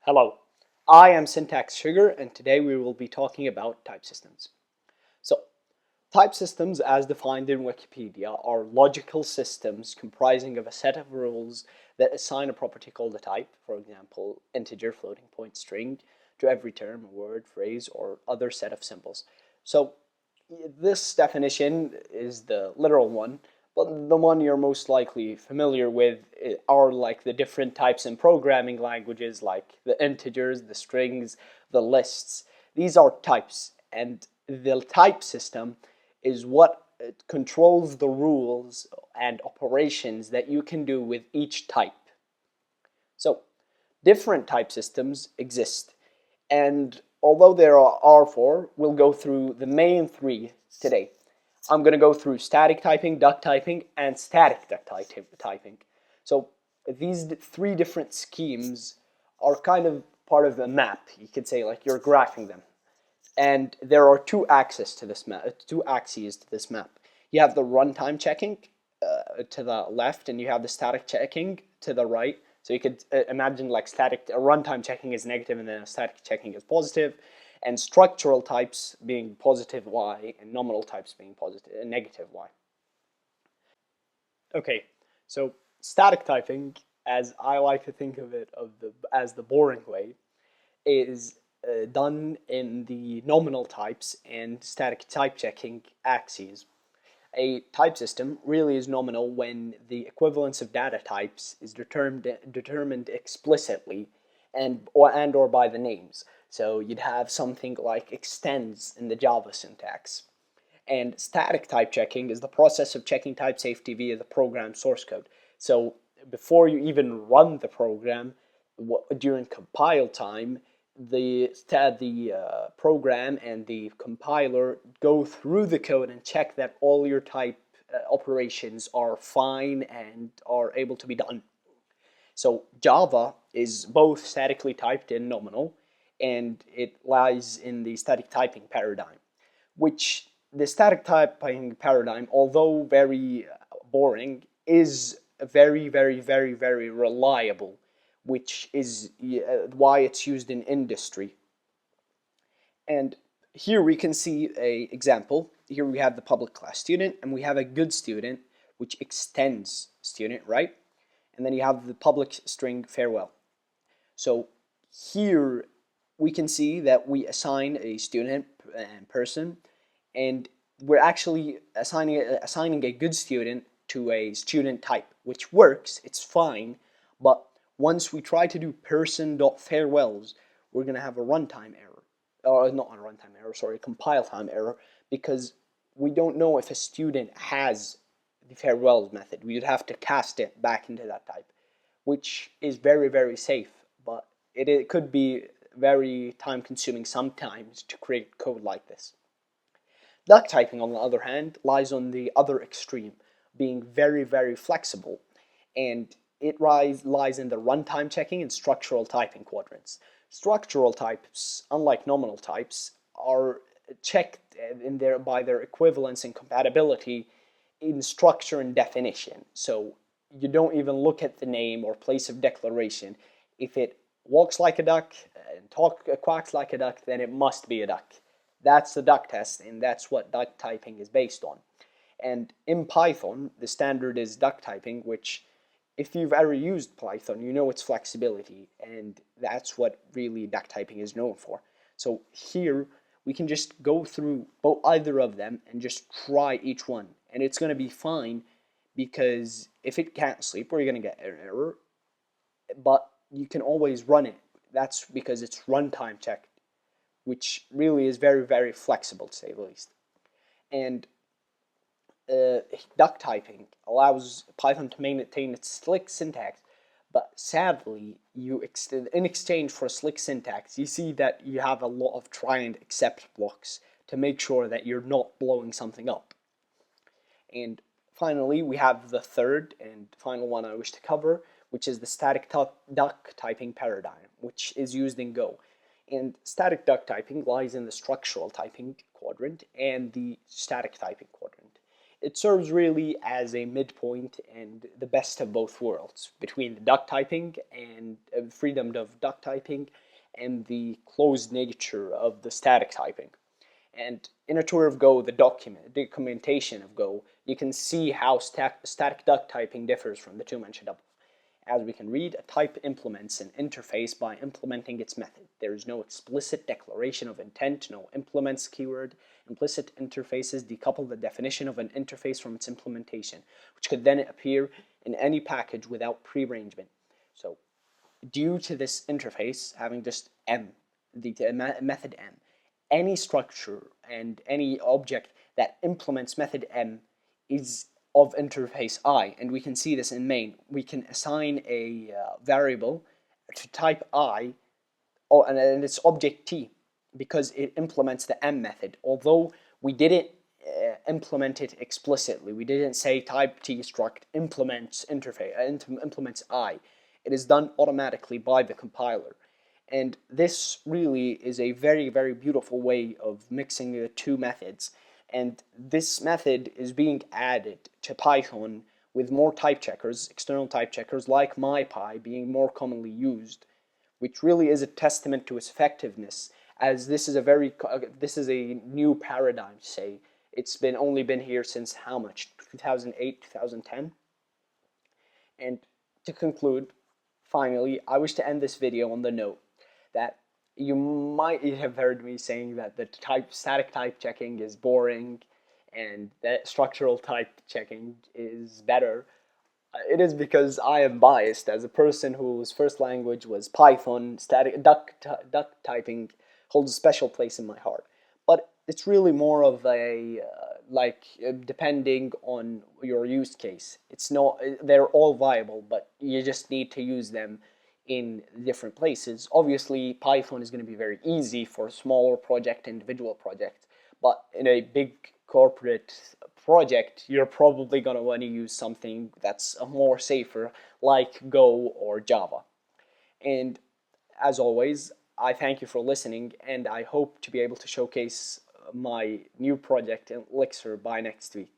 Hello, I am Syntax Sugar, and today we will be talking about type systems. So, type systems, as defined in Wikipedia, are logical systems comprising of a set of rules that assign a property called a type, for example, integer, floating point, string, to every term, word, phrase, or other set of symbols. So, this definition is the literal one, but the one you're most likely familiar with are like the different types in programming languages, like the integers, the strings, the lists. These are types, and the type system is what controls the rules and operations that you can do with each type. So, different type systems exist, and although there are four, we'll go through the main three today. I'm going to go through static typing, duck typing, and static duck typing. So these three different schemes are kind of part of a map. You could say like you're graphing them. And there are two axes to this map. Two axes to this map. You have the runtime checking to the left, and you have the static checking to the right. So you could imagine like static runtime checking is negative, and then static checking is positive, and structural types being positive y, and nominal types being positive negative y. Okay, so static typing, as I like to think of it, as the boring way, is done in the nominal types and static type checking axes. A type system really is nominal when the equivalence of data types is determined explicitly and or by the names. So you'd have something like extends in the Java syntax. And static type checking is the process of checking type safety via the program source code. So before you even run the program, during compile time, the program and the compiler go through the code and check that all your type operations are fine and are able to be done. So Java is both statically typed and nominal, and it lies in the static typing paradigm, which the static typing paradigm, although very boring, is very, very, very, very reliable, which is why it's used in industry. And here we can see a example. Here we have the public class student, and we have a good student, which extends student, right? And then you have the public string farewell. So here we can see that we assign a student and person, and we're actually assigning a good student to a student type, which works, it's fine, but once we try to do person.farewells, we're going to have a runtime error. Or not a runtime error, sorry, a compile time error, because we don't know if a student has the farewells method. We would have to cast it back into that type, which is very, very safe, but it could be very time consuming sometimes to create code like this. Duck typing, on the other hand, lies on the other extreme, being very, very flexible, and it lies in the runtime checking and structural typing quadrants. Structural types, unlike nominal types, are checked by their equivalence and compatibility in structure and definition. So you don't even look at the name or place of declaration. If it walks like a duck and quacks like a duck, then it must be a duck. That's the duck test, and that's what duck typing is based on. And in Python, the standard is duck typing, which, if you've ever used Python, you know its flexibility, and that's what really duck typing is known for. So here, we can just go through either of them and just try each one, and it's going to be fine, because if it can't sleep, we're going to get an error, but you can always run it. That's because it's runtime checked, which really is very, very flexible, to say the least. And duck typing allows Python to maintain its slick syntax, but sadly, in exchange for slick syntax, you see that you have a lot of try and except blocks to make sure that you're not blowing something up. And finally, we have the third and final one I wish to cover, which is the static duck typing paradigm, which is used in Go. And static duck typing lies in the structural typing quadrant and the static typing quadrant. It serves really as a midpoint and the best of both worlds between the duck typing and freedom of duck typing and the closed nature of the static typing. And in a tour of Go, the documentation of Go, you can see how static duck typing differs from the two mentioned above. As we can read, a type implements an interface by implementing its method. There is no explicit declaration of intent, no implements keyword. Implicit interfaces decouple the definition of an interface from its implementation, which could then appear in any package without prearrangement. So, due to this interface having just M, the method M, any structure and any object that implements method M is of interface I, and we can see this in main. We can assign a variable to type I, and it's object T, because it implements the M method. Although we didn't implement it explicitly, we didn't say type T struct implements interface implements I. It is done automatically by the compiler. And this really is a very, very beautiful way of mixing the two methods. And this method is being added to Python with more type checkers, external type checkers like MyPy being more commonly used, which really is a testament to its effectiveness, as this is a new paradigm. Say it's only been here since how much, 2008, 2010. And to conclude, finally, I wish to end this video on the note that you might have heard me saying that the static type checking is boring and that structural type checking is better. It is because I am biased as a person whose first language was Python. Static duck typing holds a special place in my heart. But it's really more of a depending on your use case. It's not, they're all viable, but you just need to use them in different places. Obviously, Python is going to be very easy for a smaller project, individual project, but in a big corporate project, you're probably going to want to use something that's more safer, like Go or Java. And as always, I thank you for listening, and I hope to be able to showcase my new project in Elixir by next week.